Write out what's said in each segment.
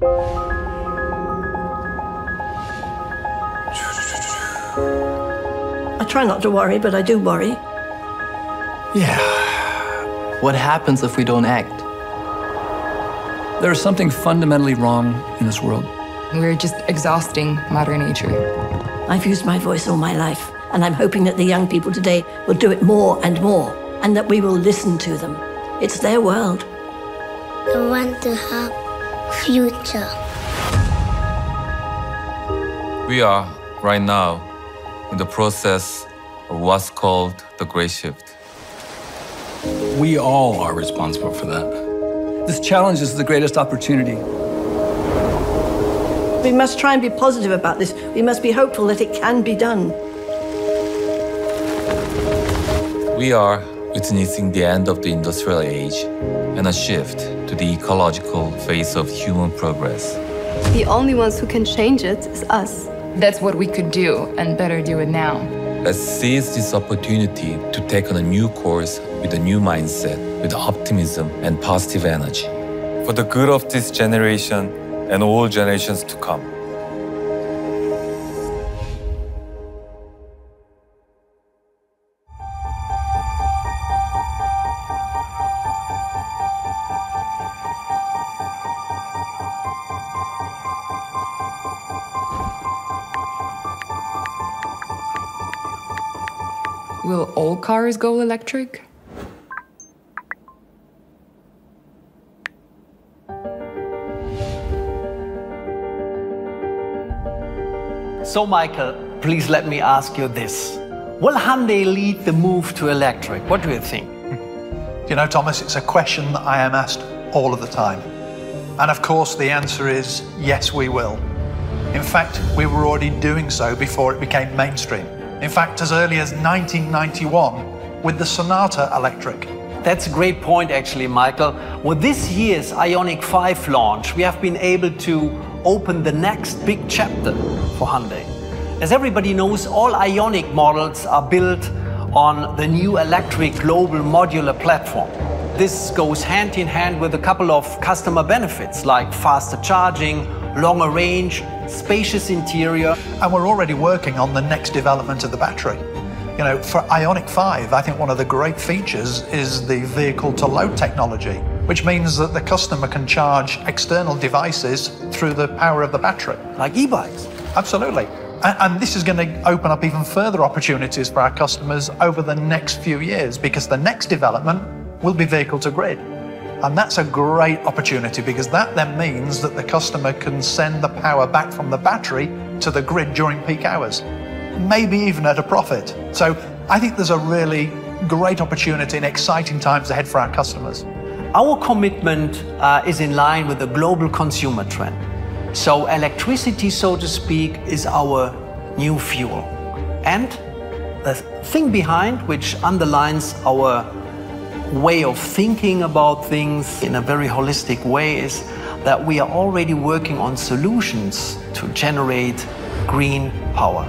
I try not to worry, but I do worry. Yeah. What happens if we don't act? There's something fundamentally wrong in this world. We're just exhausting Mother Nature. I've used my voice all my life, and I'm hoping that the young people today will do it more and more, and that we will listen to them. It's their world. I want to have future. We are, right now, in the process of what's called the Great Shift. We all are responsible for that. This challenge is the greatest opportunity. We must try and be positive about this. We must be hopeful that it can be done. We are witnessing the end of the industrial age and a shift to the ecological phase of human progress. The only ones who can change it is us. That's what we could do, and better do it now. Let's seize this opportunity to take on a new course with a new mindset, with optimism and positive energy. For the good of this generation and all generations to come. Will all cars go electric? So, Michael, please let me ask you this. Will Hyundai lead the move to electric? What do you think? You know, Thomas, it's a question that I am asked all of the time. And of course, the answer is yes, we will. In fact, we were already doing so before it became mainstream. In fact, as early as 1991 with the Sonata Electric. That's a great point, actually, Michael. With this year's Ioniq 5 launch, we have been able to open the next big chapter for Hyundai. As everybody knows, all Ioniq models are built on the new electric global modular platform. This goes hand in hand with a couple of customer benefits like faster charging, longer range, spacious interior. And we're already working on the next development of the battery. You know, for Ioniq 5, I think one of the great features is the vehicle-to-load technology, which means that the customer can charge external devices through the power of the battery. Like e-bikes. Absolutely. And this is going to open up even further opportunities for our customers over the next few years, because the next development will be vehicle-to-grid. And that's a great opportunity, because that then means that the customer can send the power back from the battery to the grid during peak hours, maybe even at a profit. So I think there's a really great opportunity and exciting times ahead for our customers. Our commitment is in line with the global consumer trend. So electricity, so to speak, is our new fuel. And the thing behind, which underlines our way of thinking about things in a very holistic way, is that we are already working on solutions to generate green power.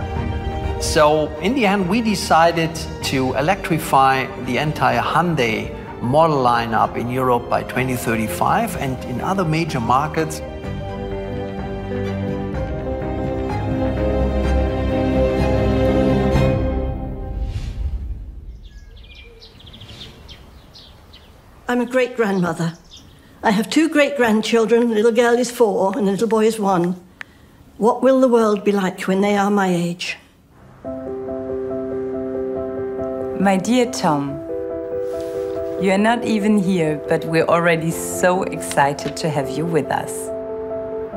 So in the end, we decided to electrify the entire Hyundai model lineup in Europe by 2035 and in other major markets. I'm a great-grandmother. I have 2 great-grandchildren. The little girl is 4 and the little boy is 1. What will the world be like when they are my age? My dear Tom, you are not even here, but we're already so excited to have you with us.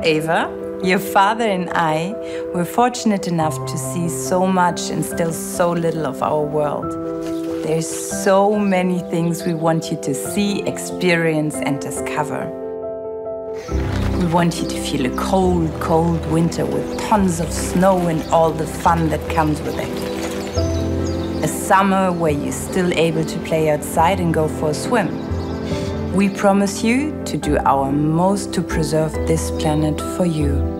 Ava, your father and I were fortunate enough to see so much and still so little of our world. There's so many things we want you to see, experience, and discover. We want you to feel a cold, cold winter with tons of snow and all the fun that comes with it. A summer where you're still able to play outside and go for a swim. We promise you to do our most to preserve this planet for you.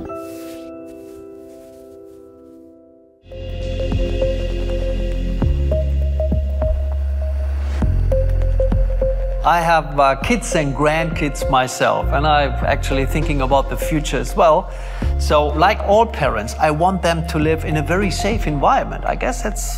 I have kids and grandkids myself, and I'm actually thinking about the future as well. So, like all parents, I want them to live in a very safe environment. I guess that's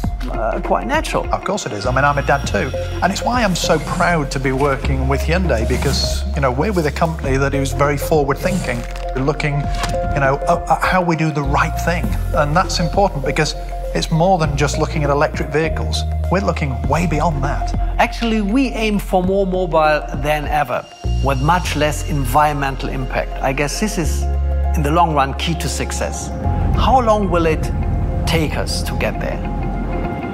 quite natural. Of course it is. I mean, I'm a dad too. And it's why I'm so proud to be working with Hyundai, because, you know, we're with a company that is very forward-thinking. We're looking, you know, at how we do the right thing. And that's important because it's more than just looking at electric vehicles. We're looking way beyond that. Actually, we aim for more mobile than ever, with much less environmental impact. I guess this is, in the long run, key to success. How long will it take us to get there?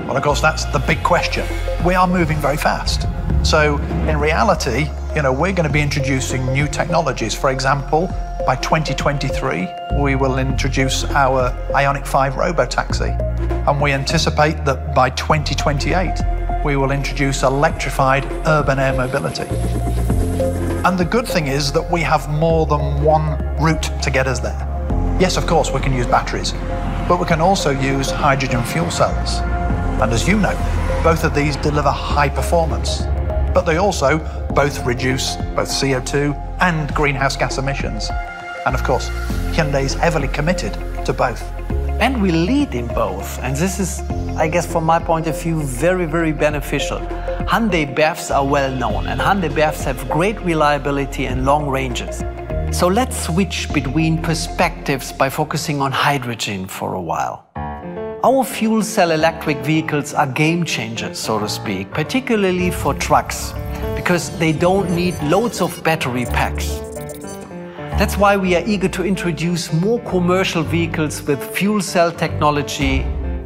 Well, of course, that's the big question. We are moving very fast. So, in reality, you know, we're going to be introducing new technologies. For example, by 2023, we will introduce our Ioniq 5 robotaxi. And we anticipate that by 2028, we will introduce electrified urban air mobility. And the good thing is that we have more than one route to get us there. Yes, of course, we can use batteries, but we can also use hydrogen fuel cells. And as you know, both of these deliver high performance, but they also both reduce both CO2 and greenhouse gas emissions. And of course, Hyundai is heavily committed to both. And we lead in both. And this is, I guess, from my point of view, very, very beneficial. Hyundai BEVs are well known, and Hyundai BEVs have great reliability and long ranges. So let's switch between perspectives by focusing on hydrogen for a while. Our fuel cell electric vehicles are game changers, so to speak, particularly for trucks, because they don't need loads of battery packs. That's why we are eager to introduce more commercial vehicles with fuel cell technology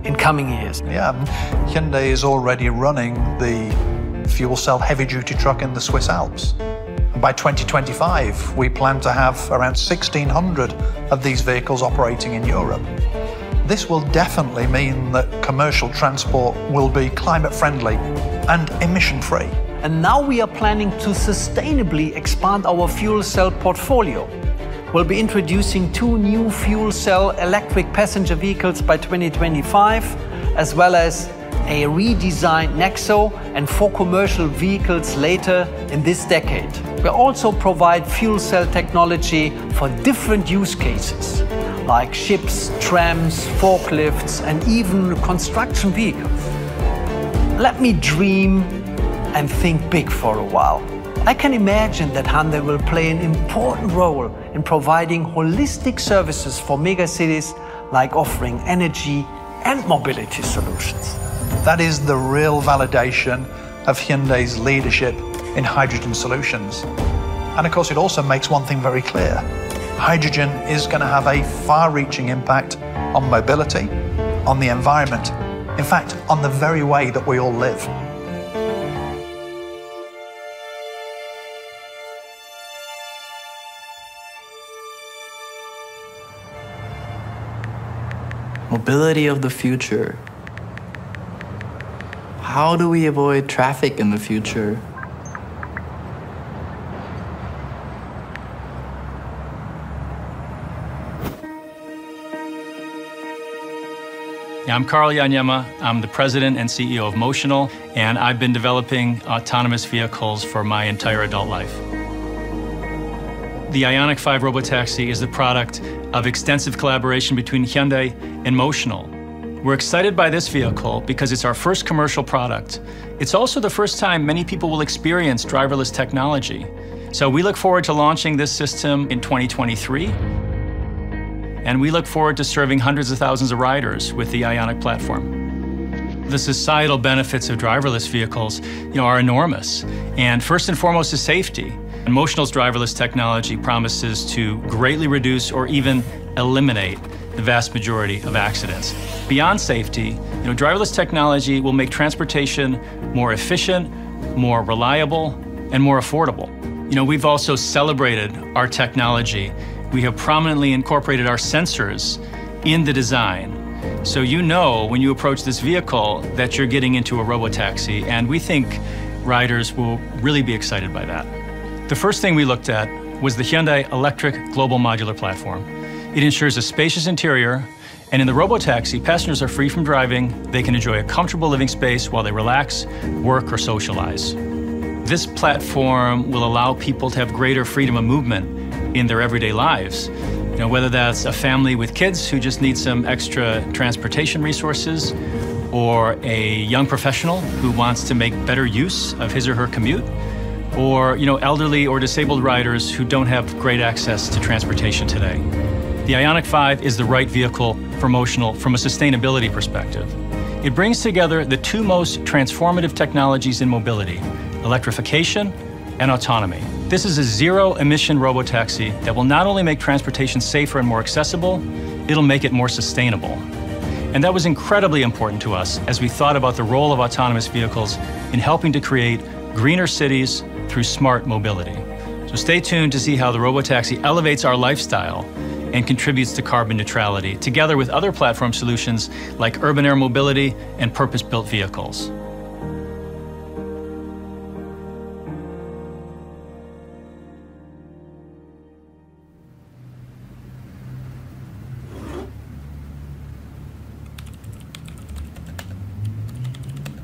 in coming years. Yeah, Hyundai is already running the fuel cell heavy-duty truck in the Swiss Alps. And by 2025, we plan to have around 1,600 of these vehicles operating in Europe. This will definitely mean that commercial transport will be climate-friendly and emission-free. And now we are planning to sustainably expand our fuel cell portfolio. We'll be introducing 2 new fuel cell electric passenger vehicles by 2025, as well as a redesigned Nexo and 4 commercial vehicles later in this decade. We also provide fuel cell technology for different use cases, like ships, trams, forklifts, and even construction vehicles. Let me dream and think big for a while. I can imagine that Hyundai will play an important role in providing holistic services for megacities, like offering energy and mobility solutions. That is the real validation of Hyundai's leadership in hydrogen solutions. And of course, it also makes one thing very clear. Hydrogen is going to have a far-reaching impact on mobility, on the environment, in fact, on the very way that we all live. Mobility of the future. How do we avoid traffic in the future? I'm Carl Yanyema. I'm the president and CEO of Motional, and I've been developing autonomous vehicles for my entire adult life. The Ioniq 5 robotaxi is the product of extensive collaboration between Hyundai and Motional. We're excited by this vehicle because it's our first commercial product. It's also the first time many people will experience driverless technology. So we look forward to launching this system in 2023. And we look forward to serving hundreds of thousands of riders with the Ioniq platform. The societal benefits of driverless vehicles, are enormous. And first and foremost is safety. And Motional's driverless technology promises to greatly reduce or even eliminate the vast majority of accidents. Beyond safety, driverless technology will make transportation more efficient, more reliable, and more affordable. We've also celebrated our technology. We have prominently incorporated our sensors in the design. So when you approach this vehicle that you're getting into a robotaxi, and we think riders will really be excited by that. The first thing we looked at was the Hyundai Electric Global Modular Platform. It ensures a spacious interior, and in the robotaxi, passengers are free from driving. They can enjoy a comfortable living space while they relax, work, or socialize. This platform will allow people to have greater freedom of movement in their everyday lives. You know, whether that's a family with kids who just need some extra transportation resources, or a young professional who wants to make better use of his or her commute, or elderly or disabled riders who don't have great access to transportation today. The Ioniq 5 is the right vehicle for Motional from a sustainability perspective. It brings together the two most transformative technologies in mobility: electrification and autonomy. This is a zero-emission robotaxi that will not only make transportation safer and more accessible, it'll make it more sustainable. And that was incredibly important to us as we thought about the role of autonomous vehicles in helping to create greener cities through smart mobility. So stay tuned to see how the robotaxi elevates our lifestyle and contributes to carbon neutrality, together with other platform solutions like urban air mobility and purpose-built vehicles.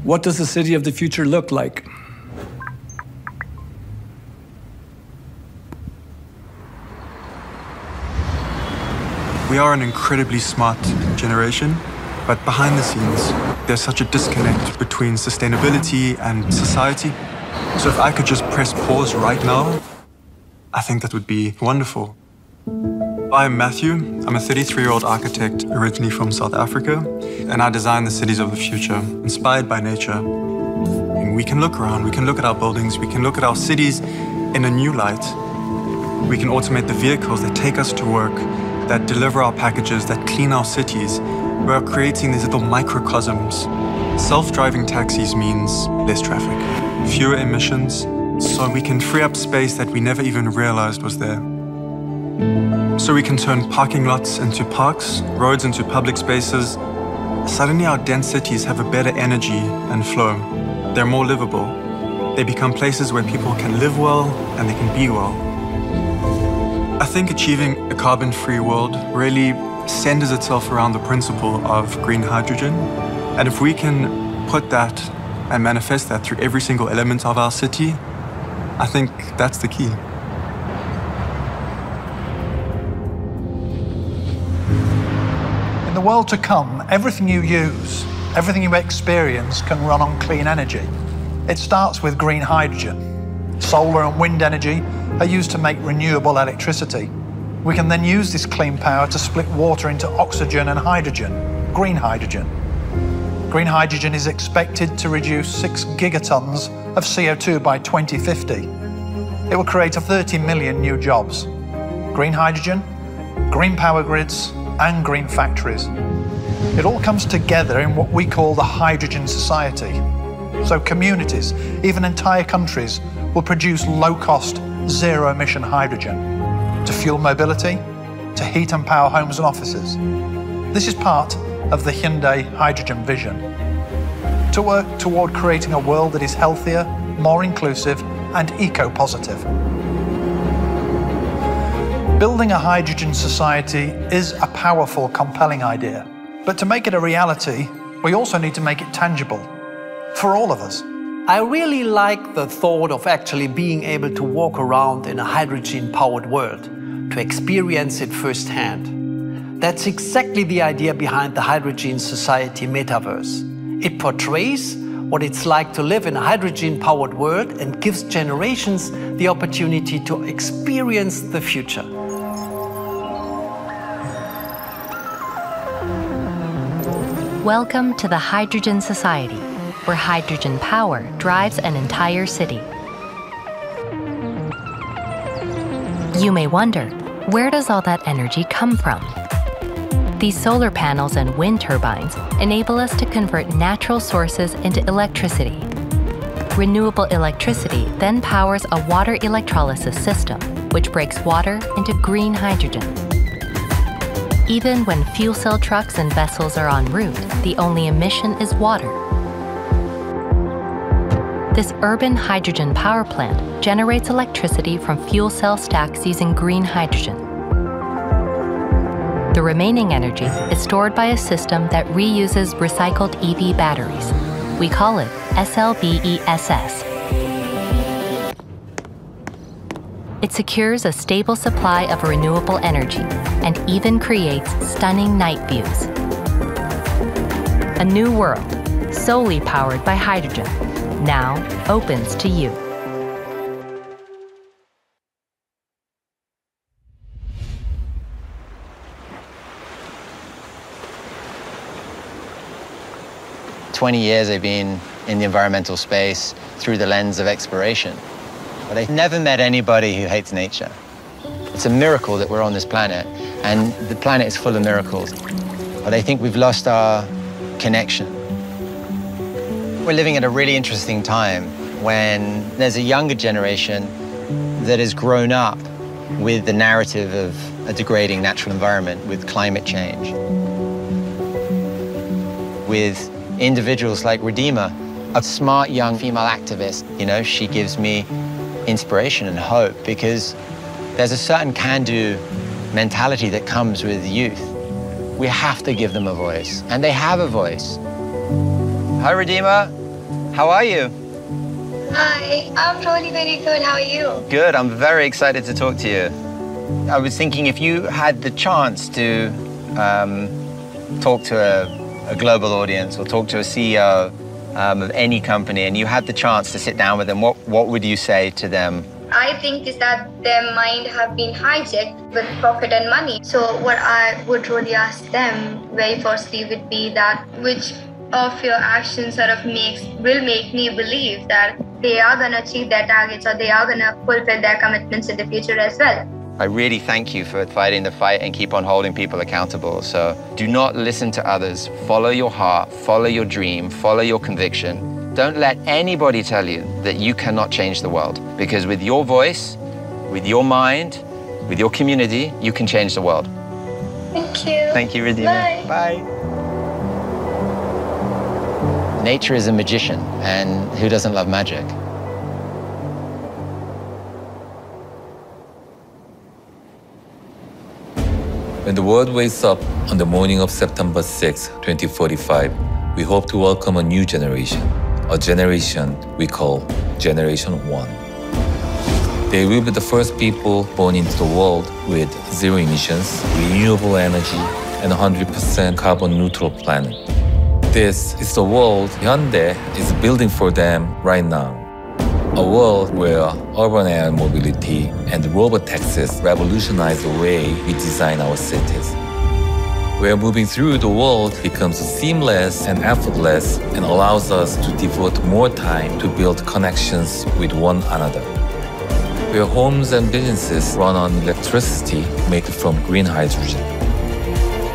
What does the city of the future look like? We are an incredibly smart generation, but behind the scenes, there's such a disconnect between sustainability and society. So if I could just press pause right now, I think that would be wonderful. I'm Matthew. I'm a 33-year-old architect originally from South Africa, and I design the cities of the future, inspired by nature. And we can look around, we can look at our buildings, we can look at our cities in a new light. We can automate the vehicles that take us to work, that deliver our packages, that clean our cities. We are creating these little microcosms. Self-driving taxis means less traffic, fewer emissions, so we can free up space that we never even realized was there. So we can turn parking lots into parks, roads into public spaces. Suddenly our dense cities have a better energy and flow. They're more livable. They become places where people can live well and they can be well. I think achieving a carbon-free world really centers itself around the principle of green hydrogen. And if we can put that and manifest that through every single element of our city, I think that's the key. In the world to come, everything you use, everything you experience can run on clean energy. It starts with green hydrogen. Solar and wind energy are used to make renewable electricity. We can then use this clean power to split water into oxygen and hydrogen, green hydrogen. Green hydrogen is expected to reduce 6 gigatons of CO2 by 2050. It will create 30 million new jobs. Green hydrogen, green power grids, and green factories. It all comes together in what we call the hydrogen society. So communities, even entire countries, will produce low-cost, zero-emission hydrogen to fuel mobility, to heat and power homes and offices. This is part of the Hyundai hydrogen vision. To work toward creating a world that is healthier, more inclusive, and eco-positive. Building a hydrogen society is a powerful, compelling idea. But to make it a reality, we also need to make it tangible for all of us. I really like the thought of actually being able to walk around in a hydrogen-powered world, to experience it firsthand. That's exactly the idea behind the Hydrogen Society metaverse. It portrays what it's like to live in a hydrogen-powered world and gives generations the opportunity to experience the future. Welcome to the Hydrogen Society, where hydrogen power drives an entire city. You may wonder, where does all that energy come from? These solar panels and wind turbines enable us to convert natural sources into electricity. Renewable electricity then powers a water electrolysis system, which breaks water into green hydrogen. Even when fuel cell trucks and vessels are en route, the only emission is water. This urban hydrogen power plant generates electricity from fuel cell stacks using green hydrogen. The remaining energy is stored by a system that reuses recycled EV batteries. We call it SLBESS. It secures a stable supply of renewable energy and even creates stunning night views. A new world, solely powered by hydrogen, now opens to you. For 20 years I've been in the environmental space through the lens of exploration. But I've never met anybody who hates nature. It's a miracle that we're on this planet, and the planet is full of miracles. But I think we've lost our connection. We're living at a really interesting time when there's a younger generation that has grown up with the narrative of a degrading natural environment, with climate change. With individuals like Redeemer, a smart young female activist, you know, she gives me inspiration and hope because there's a certain can-do mentality that comes with youth. We have to give them a voice, and they have a voice. Hi, Redeemer. How are you? Hi, I'm really very good. How are you? Good. I'm very excited to talk to you. I was thinking if you had the chance to talk to a global audience or talk to a CEO of any company and you had the chance to sit down with them, what would you say to them? I think is that their mind have been hijacked with profit and money. So what I would really ask them very firstly would be that which of your actions sort of will make me believe that they are going to achieve their targets or they are going to fulfill their commitments in the future as well. I really thank you for fighting the fight and keep on holding people accountable. So do not listen to others. Follow your heart, follow your dream, follow your conviction. Don't let anybody tell you that you cannot change the world. Because with your voice, with your mind, with your community, you can change the world. Thank you. Thank you, Redeemer. Bye. Bye. Nature is a magician, and who doesn't love magic? When the world wakes up on the morning of September 6, 2045, we hope to welcome a new generation, a generation we call Generation 1. They will be the first people born into the world with zero emissions, renewable energy, and 100% carbon neutral planet. This is the world Hyundai is building for them right now. A world where urban air mobility and robot taxis revolutionize the way we design our cities. Where moving through the world becomes seamless and effortless and allows us to devote more time to build connections with one another. Where homes and businesses run on electricity made from green hydrogen.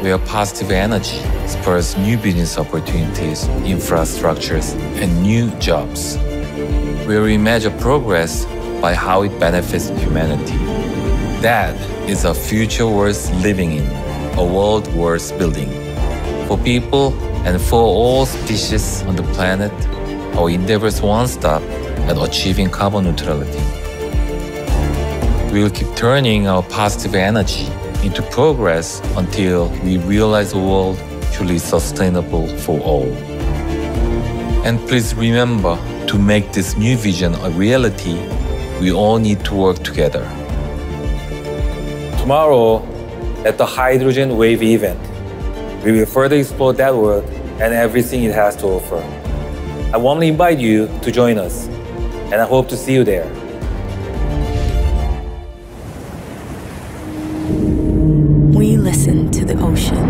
Where positive energy spurs new business opportunities, infrastructures, and new jobs. Where we measure progress by how it benefits humanity. That is a future worth living in, a world worth building. For people and for all species on the planet, our endeavors won't stop at achieving carbon neutrality. We will keep turning our positive energy into progress until we realize a world truly sustainable for all. And please remember, to make this new vision a reality, we all need to work together. Tomorrow, at the Hydrogen Wave event, we will further explore that world and everything it has to offer. I warmly invite you to join us, and I hope to see you there. We listen to the ocean,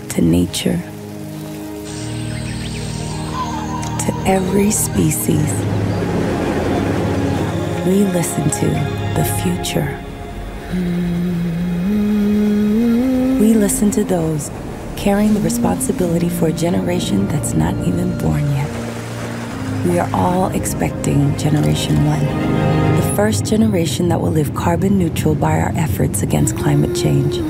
to nature, to every species. We listen to the future. We listen to those carrying the responsibility for a generation that's not even born yet. We are all expecting Generation 1, the first generation that will live carbon neutral by our efforts against climate change.